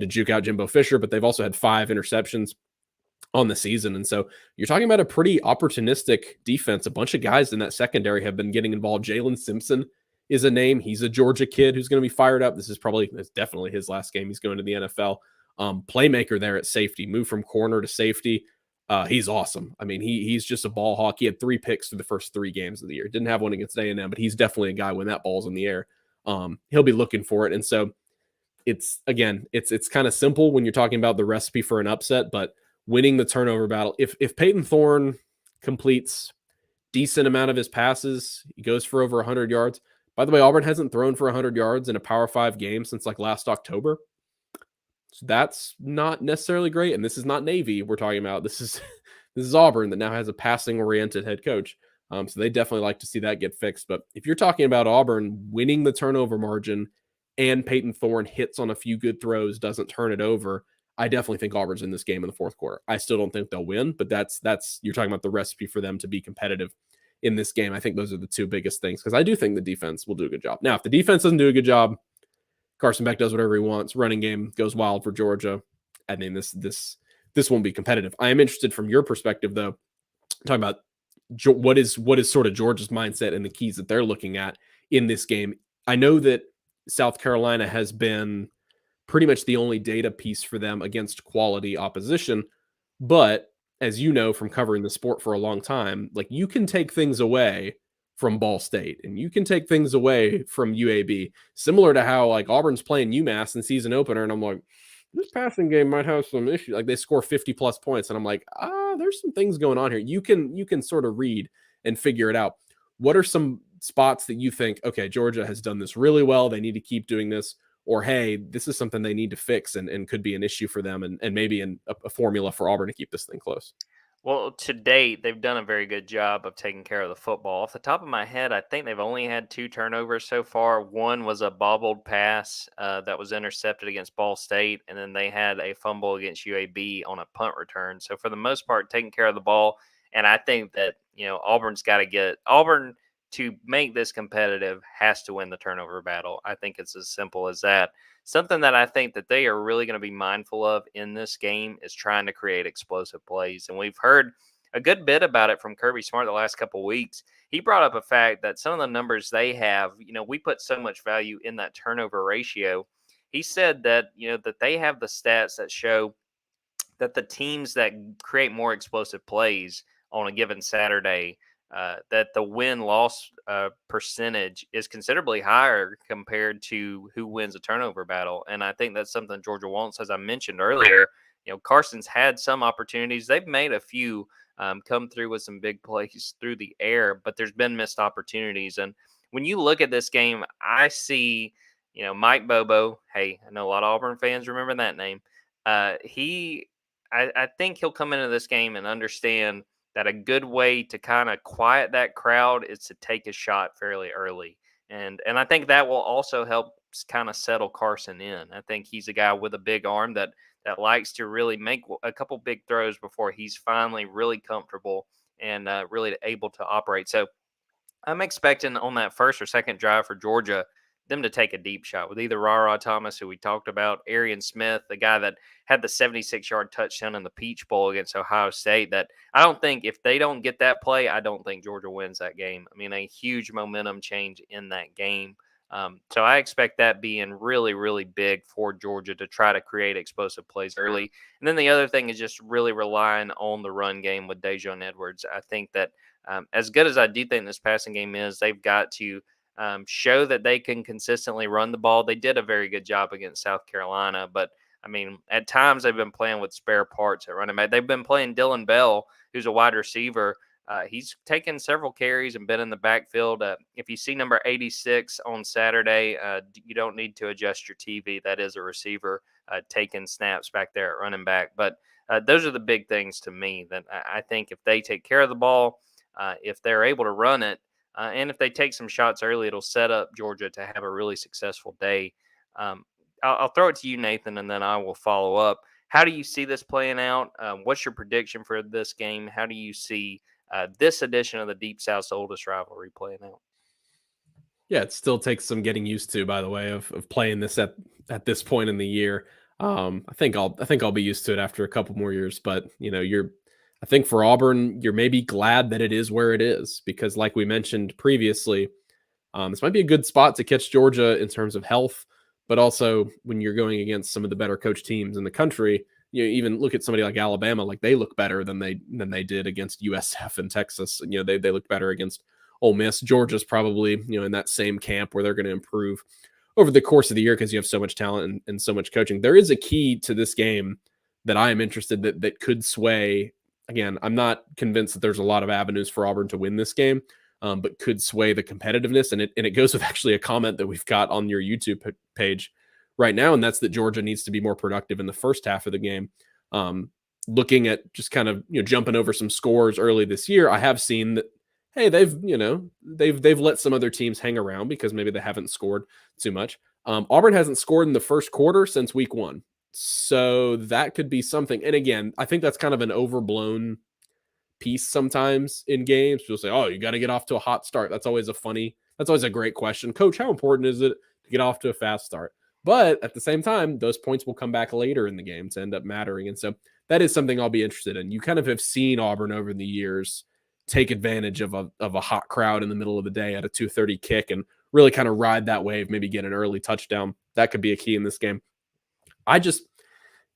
to juke out Jimbo Fisher, but they've also had 5 interceptions on the season. And so you're talking about a pretty opportunistic defense. A bunch of guys in that secondary have been getting involved. Jalen Simpson is a name. He's a Georgia kid who's going to be fired up. It's definitely his last game. He's going to the NFL. Playmaker there at safety, moved from corner to safety. He's awesome. I mean, he's just a ball hawk. He had 3 picks through the first 3 games of the year. Didn't have one against A&M, but he's definitely a guy when that ball's in the air. He'll be looking for it. And so it's kind of simple when you're talking about the recipe for an upset, but winning the turnover battle. If Peyton Thorne completes decent amount of his passes, he goes for over 100 yards. By the way, Auburn hasn't thrown for 100 yards in a Power 5 game since like last October. So that's not necessarily great. And this is not Navy we're talking about. This is Auburn that now has a passing oriented head coach. So they definitely like to see that get fixed. But if you're talking about Auburn winning the turnover margin and Peyton Thorne hits on a few good throws, doesn't turn it over, I definitely think Auburn's in this game in the fourth quarter. I still don't think they'll win, but that's you're talking about the recipe for them to be competitive in this game. I think those are the 2 biggest things, because I do think the defense will do a good job. Now, if the defense doesn't do a good job, Carson Beck does whatever he wants. Running game goes wild for Georgia. I mean, this won't be competitive. I am interested from your perspective, though, talking about what is sort of Georgia's mindset and the keys that they're looking at in this game. I know that South Carolina has been pretty much the only data piece for them against quality opposition. But as you know from covering the sport for a long time, like, you can take things away from Ball State and you can take things away from UAB, similar to how like Auburn's playing UMass in season opener. And I'm like, this passing game might have some issues. Like, they score 50 plus points. And I'm like, there's some things going on here. You can sort of read and figure it out. What are some spots that you think, okay, Georgia has done this really well, they need to keep doing this? Or, hey, this is something they need to fix and could be an issue for them, and maybe a formula for Auburn to keep this thing close? Well, to date, they've done a very good job of taking care of the football. Off the top of my head, I think they've only had 2 turnovers so far. One was a bobbled pass that was intercepted against Ball State, and then they had a fumble against UAB on a punt return. So for the most part, taking care of the ball. And I think that, Auburn's got to get Auburn to make this competitive has to win the turnover battle. I think it's as simple as that. Something that I think that they are really going to be mindful of in this game is trying to create explosive plays. And we've heard a good bit about it from Kirby Smart the last couple of weeks. He brought up a fact that some of the numbers they have, we put so much value in that turnover ratio. He said that, that they have the stats that show that the teams that create more explosive plays on a given Saturday, that the win-loss percentage is considerably higher compared to who wins a turnover battle. And I think that's something Georgia wants. As I mentioned earlier, Carson's had some opportunities. They've made a few come through with some big plays through the air, but there's been missed opportunities. And when you look at this game, I see, Mike Bobo. Hey, I know a lot of Auburn fans remember that name. I think he'll come into this game and understand that a good way to kind of quiet that crowd is to take a shot fairly early. And I think that will also help kind of settle Carson in. I think he's a guy with a big arm that likes to really make a couple big throws before he's finally really comfortable and really able to operate. So I'm expecting on that first or second drive for Georgia, them to take a deep shot with either Rara Thomas, who we talked about, Arian Smith, the guy that had the 76-yard touchdown in the Peach Bowl against Ohio State. That I don't think, if they don't get that play, I don't think Georgia wins that game. I mean, a huge momentum change in that game. So I expect that being really, really big for Georgia to try to create explosive plays early. And then the other thing is just really relying on the run game with Dejon Edwards. I think that as good as I do think this passing game is, they've got to show that they can consistently run the ball. They did a very good job against South Carolina, but I mean, at times they've been playing with spare parts at running back. They've been playing Dylan Bell, who's a wide receiver. He's taken several carries and been in the backfield. If you see number 86 on Saturday, you don't need to adjust your TV. That is a receiver taking snaps back there at running back. But those are the big things to me that I think if they take care of the ball, if they're able to run it, and if they take some shots early, it'll set up Georgia to have a really successful day. I'll throw it to you, Nathan, and then I will follow up. How do you see this playing out? What's your prediction for this game? How do you see this edition of the Deep South's oldest rivalry playing out? Yeah, it still takes some getting used to, by the way, of playing this at this point in the year. I think I'll be used to it after a couple more years. But I think for Auburn, you're maybe glad that it is where it is because, like we mentioned previously, this might be a good spot to catch Georgia in terms of health, but also when you're going against some of the better coach teams in the country. Even look at somebody like Alabama, like they look better than they did against USF and Texas. They look better against Ole Miss. Georgia's probably in that same camp where they're going to improve over the course of the year because you have so much talent and so much coaching. There is a key to this game that I am interested that could sway. Again, I'm not convinced that there's a lot of avenues for Auburn to win this game, but could sway the competitiveness. And it goes with actually a comment that we've got on your YouTube page right now, and that's that Georgia needs to be more productive in the first half of the game. Looking at just kind of jumping over some scores early this year, I have seen that hey, they've let some other teams hang around because maybe they haven't scored too much. Auburn hasn't scored in the first quarter since week 1. So that could be something. And again, I think that's kind of an overblown piece sometimes in games. People say, oh, you got to get off to a hot start. That's always a great question. Coach, how important is it to get off to a fast start? But at the same time, those points will come back later in the game to end up mattering. And so that is something I'll be interested in. You kind of have seen Auburn over the years take advantage of a hot crowd in the middle of the day at a 2:30 kick and really kind of ride that wave, maybe get an early touchdown. That could be a key in this game.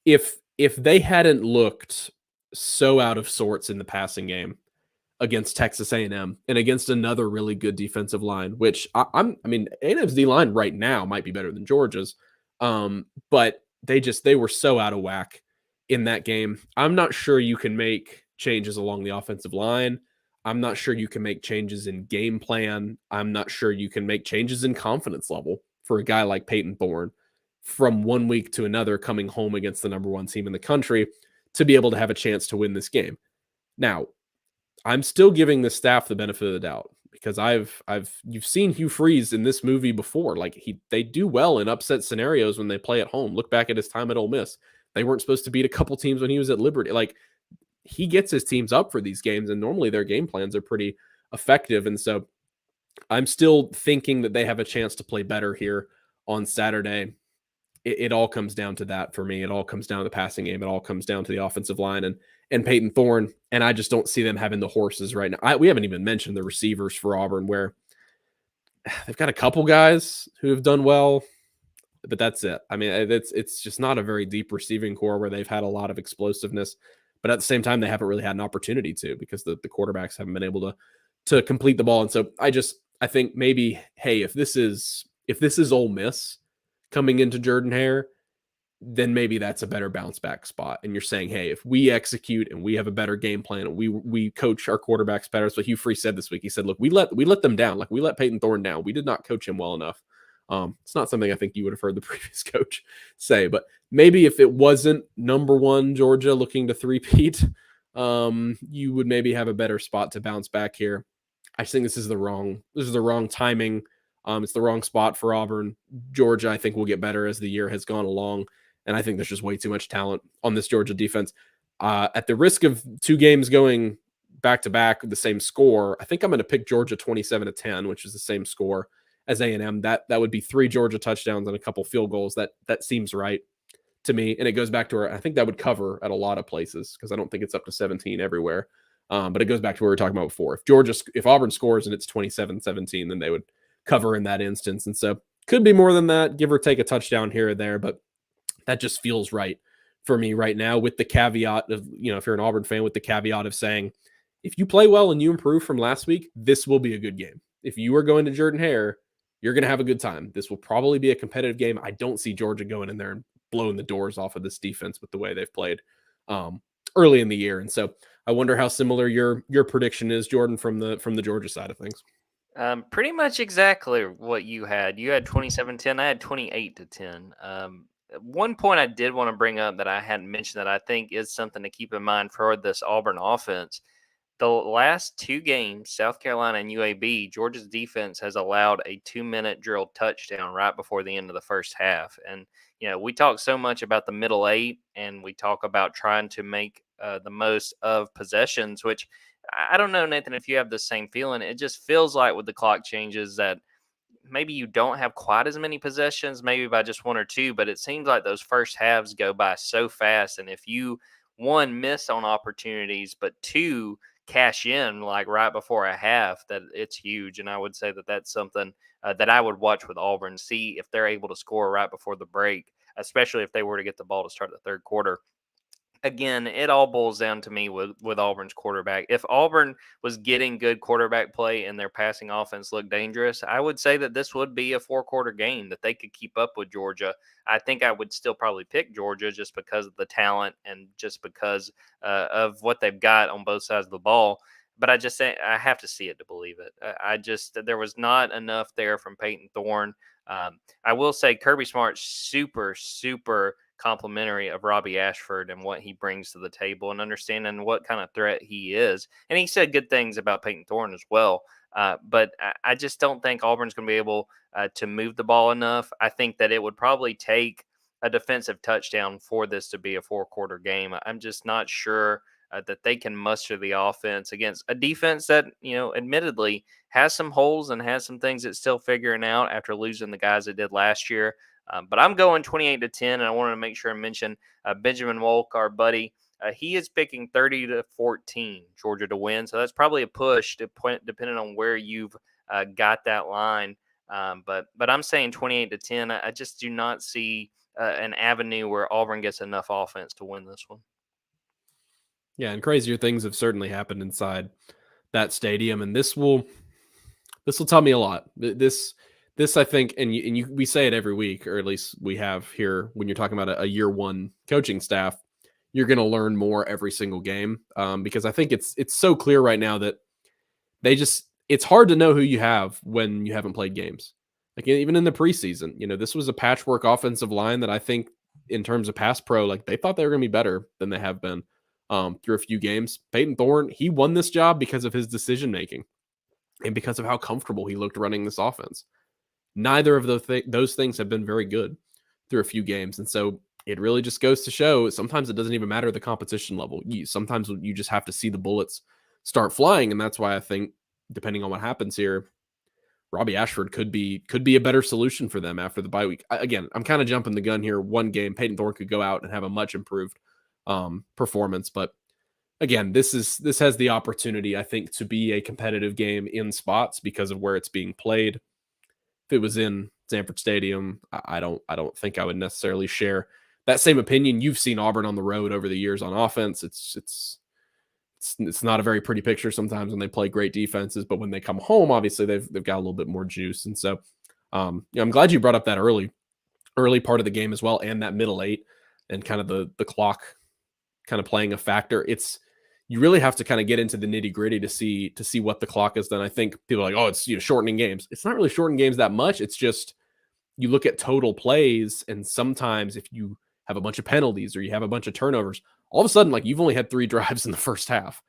If they hadn't looked so out of sorts in the passing game against Texas A&M and against another really good defensive line, which A&M's D line right now might be better than Georgia's, but they were so out of whack in that game. I'm not sure you can make changes along the offensive line. I'm not sure you can make changes in game plan. I'm not sure you can make changes in confidence level for a guy like Peyton Thorne from one week to another coming home against the number 1 team in the country to be able to have a chance to win this game. Now, I'm still giving the staff the benefit of the doubt because you've seen Hugh Freeze in this movie before. Like they do well in upset scenarios when they play at home. Look back at his time at Ole Miss. They weren't supposed to beat a couple teams when he was at Liberty. Like he gets his teams up for these games, and normally their game plans are pretty effective. And so I'm still thinking that they have a chance to play better here on Saturday. It all comes down to that for me. It all comes down to the passing game. It all comes down to the offensive line and Peyton Thorne. And I just don't see them having the horses right now. We haven't even mentioned the receivers for Auburn, where they've got a couple guys who have done well, but that's it. I mean, it's just not a very deep receiving core where they've had a lot of explosiveness. But at the same time, they haven't really had an opportunity to because the quarterbacks haven't been able to complete the ball. And so I think maybe, hey, if this is Ole Miss coming into Jordan-Hare, then maybe that's a better bounce back spot. And you're saying, hey, if we execute and we have a better game plan and we coach our quarterbacks better. That's what Hugh Freeze said this week. He said, look, we let them down. Like we let Peyton Thorne down. We did not coach him well enough. It's not something I think you would have heard the previous coach say, but maybe if it wasn't number 1 Georgia looking to three-peat, you would maybe have a better spot to bounce back here. I just think this is the wrong timing. It's the wrong spot for Auburn. Georgia, I think, will get better as the year has gone along, and I think there's just way too much talent on this Georgia defense. At the risk of 2 games going back-to-back with the same score, I think I'm going to pick Georgia 27-10, which is the same score as A&M. That would be 3 Georgia touchdowns and a couple field goals. That seems right to me. And it goes back to where I think that would cover at a lot of places because I don't think it's up to 17 everywhere. But it goes back to what we were talking about before. If Auburn scores and it's 27-17, then they would cover in that instance. And so could be more than that, give or take a touchdown here or there, but that just feels right for me right now, with the caveat of, if you're an Auburn fan, with the caveat of saying, if you play well and you improve from last week, this will be a good game. If you are going to Jordan-Hare, you're going to have a good time. This will probably be a competitive game. I don't see Georgia going in there and blowing the doors off of this defense with the way they've played early in the year. And so I wonder how similar your prediction is, Jordan, from the Georgia side of things. Pretty much exactly what you had. You had 27-10. I had 28-10. One point I did want to bring up that I hadn't mentioned that I think is something to keep in mind for this Auburn offense. The last 2 games, South Carolina and UAB, Georgia's defense has allowed a 2-minute drilled touchdown right before the end of the first half. And, we talk so much about the middle 8, and we talk about trying to make the most of possessions, which I don't know, Nathan, if you have the same feeling. It just feels like with the clock changes that maybe you don't have quite as many possessions, maybe by just one or two, but it seems like those first halves go by so fast. And if you, one, miss on opportunities, but two, cash in like right before a half, that it's huge. And I would say that that's something that I would watch with Auburn, see if they're able to score right before the break, especially if they were to get the ball to start the third quarter. Again, it all boils down to me with Auburn's quarterback. If Auburn was getting good quarterback play and their passing offense looked dangerous, I would say that this would be a four-quarter game that they could keep up with Georgia. I think I would still probably pick Georgia just because of the talent and just because of what they've got on both sides of the ball. But I just say I have to see it to believe it. I just there was not enough there from Peyton Thorne. I will say Kirby Smart's super, super complimentary of Robbie Ashford and what he brings to the table and understanding what kind of threat he is. And he said good things about Peyton Thorne as well. But I just don't think Auburn's going to be able to move the ball enough. I think that it would probably take a defensive touchdown for this to be a four-quarter game. I'm just not sure that they can muster the offense against a defense that, admittedly has some holes and has some things it's still figuring out after losing the guys it did last year. But I'm going 28-10, and I wanted to make sure I mention Benjamin Wolk, our buddy. He is picking 30-14 Georgia to win, so that's probably a push depending on where you've got that line. But I'm saying 28-10. I just do not see an avenue where Auburn gets enough offense to win this one. Yeah, and crazier things have certainly happened inside that stadium, and this will tell me a lot. This I think, and we say it every week, or at least we have here when you're talking about a year one coaching staff. You're going to learn more every single game because I think it's so clear right now that it's hard to know who you have when you haven't played games. Like even in the preseason, this was a patchwork offensive line that I think in terms of pass pro, like they thought they were going to be better than they have been through a few games. Peyton Thorne, he won this job because of his decision making and because of how comfortable he looked running this offense. Neither of those things have been very good through a few games. And so it really just goes to show sometimes it doesn't even matter the competition level. Sometimes you just have to see the bullets start flying. And that's why I think, depending on what happens here, Robbie Ashford could be a better solution for them after the bye week. Again, I'm kind of jumping the gun here. One game, Peyton Thorne could go out and have a much improved performance. But again, this has the opportunity, I think, to be a competitive game in spots because of where it's being played. If it was in Sanford Stadium, I don't think I would necessarily share that same opinion. You've seen Auburn on the road over the years on offense. It's not a very pretty picture sometimes when they play great defenses, but when they come home, obviously they've got a little bit more juice. And so I'm glad you brought up that early part of the game as well, and that middle eight and kind of the clock kind of playing a factor. You really have to kind of get into the nitty gritty to see what the clock is. Then I think people are like, oh, it's shortening games. It's not really shortening games that much. It's just you look at total plays, and sometimes if you have a bunch of penalties or you have a bunch of turnovers, all of a sudden, like you've only had 3 drives in the first half,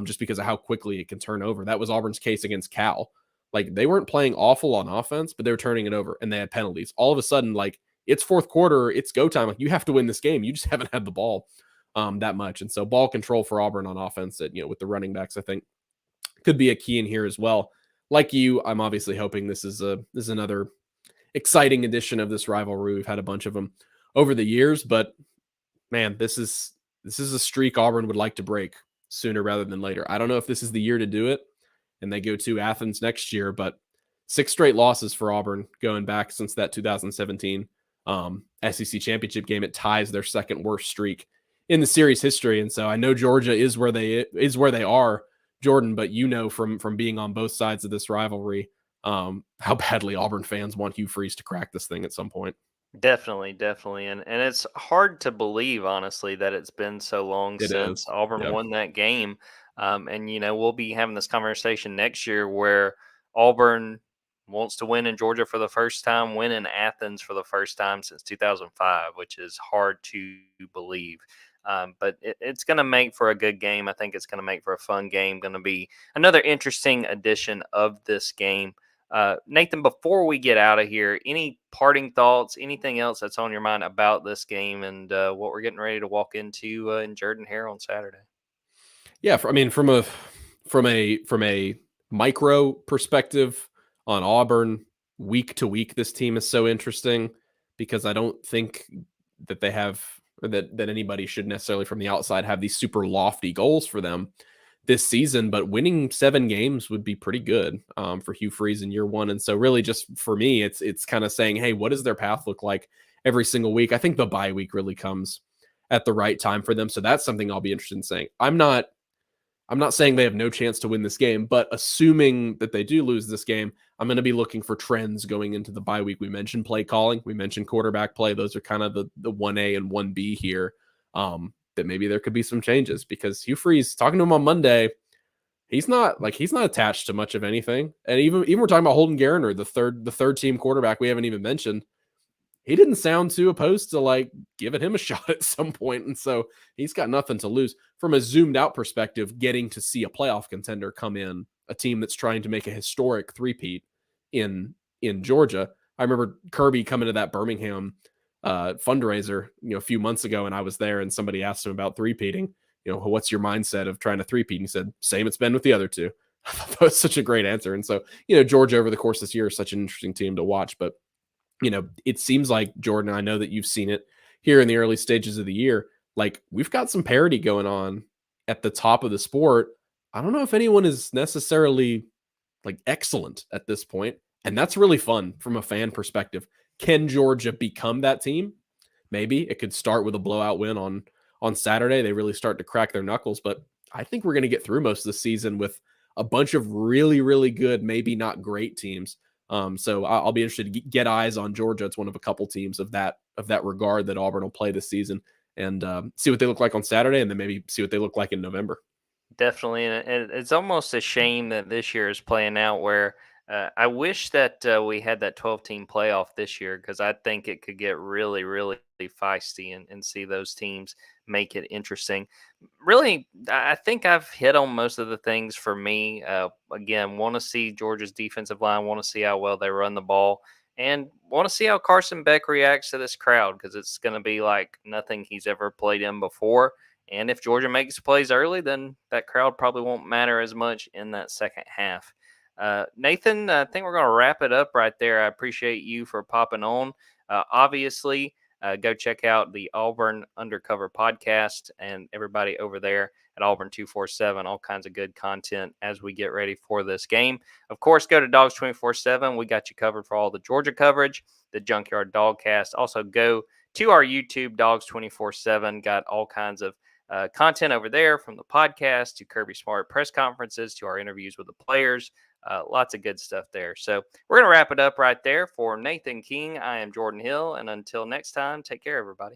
just because of how quickly it can turn over. That was Auburn's case against Cal. Like they weren't playing awful on offense, but they were turning it over and they had penalties. All of a sudden, like it's fourth quarter, it's go time. Like you have to win this game. You just haven't had the ball that much. And so ball control for Auburn on offense that, with the running backs, I think could be a key in here as well. Like you, I'm obviously hoping this is another exciting edition of this rivalry. We've had a bunch of them over the years, but man, this is a streak Auburn would like to break sooner rather than later. I don't know if this is the year to do it and they go to Athens next year, but 6 straight losses for Auburn going back since that 2017 SEC championship game. It ties their second worst streak in the series history. And so I know Georgia is where they are, Jordan, but from being on both sides of this rivalry, how badly Auburn fans want Hugh Freeze to crack this thing at some point. Definitely. And it's hard to believe, honestly, that it's been so long since Auburn won that game. And, we'll be having this conversation next year where Auburn wants to win in Georgia for the first time, win in Athens for the first time since 2005, which is hard to believe. But it's going to make for a good game. I think it's going to make for a fun game. Going to be another interesting edition of this game. Nathan, before we get out of here, any parting thoughts, anything else that's on your mind about this game and what we're getting ready to walk into in Jordan-Hare on Saturday? Yeah, from a micro perspective on Auburn, week to week, this team is so interesting because I don't think that they have, or that anybody should necessarily from the outside have these super lofty goals for them this season, but winning 7 games would be pretty good for Hugh Freeze in year one. And so really just for me, it's kind of saying, hey, what does their path look like every single week? I think the bye week really comes at the right time for them. So that's something I'll be interested in saying. I'm not saying they have no chance to win this game, but assuming that they do lose this game, I'm going to be looking for trends going into the bye week. We mentioned play calling, we mentioned quarterback play. Those are kind of the 1A and 1B here. That maybe there could be some changes because Hugh Freeze, talking to him on Monday, he's not attached to much of anything. And even we're talking about Holden Garner, the third team quarterback we haven't even mentioned. He didn't sound too opposed to like giving him a shot at some point. And so he's got nothing to lose. From a zoomed out perspective, getting to see a playoff contender come in, a team that's trying to make a historic three-peat in Georgia. I remember Kirby coming to that Birmingham fundraiser, a few months ago, and I was there and somebody asked him about three-peating. What's your mindset of trying to three-peat? And he said, same it's been with the other two. I thought that was such a great answer. And so, Georgia over the course of this year is such an interesting team to watch, but it seems like, Jordan, I know that you've seen it here in the early stages of the year. Like, we've got some parity going on at the top of the sport. I don't know if anyone is necessarily like excellent at this point, and that's really fun from a fan perspective. Can Georgia become that team? Maybe it could start with a blowout win on Saturday. They really start to crack their knuckles, but I think we're going to get through most of the season with a bunch of really, really good, maybe not great teams. So I'll be interested to get eyes on Georgia. It's one of a couple teams of that regard that Auburn will play this season, and see what they look like on Saturday, and then maybe see what they look like in November. Definitely, and it's almost a shame that this year is playing out where I wish that we had that 12-team playoff this year because I think it could get really, really feisty and see those teams make it interesting. Really, I think I've hit on most of the things for me. Again, want to see Georgia's defensive line, want to see how well they run the ball, and want to see how Carson Beck reacts to this crowd because it's going to be like nothing he's ever played in before. And if Georgia makes plays early, then that crowd probably won't matter as much in that second half. Nathan, I think we're going to wrap it up right there. I appreciate you for popping on. Obviously, go check out the Auburn Undercover podcast and everybody over there at Auburn 247. All kinds of good content as we get ready for this game. Of course, go to Dawgs 24/7. We got you covered for all the Georgia coverage, the Junkyard Dawgcast. Also, go to our YouTube, Dawgs 24/7. Got all kinds of content over there, from the podcast to Kirby Smart press conferences to our interviews with the players. Lots of good stuff there. So we're going to wrap it up right there. For Nathan King, I am Jordan Hill. And until next time, take care, everybody.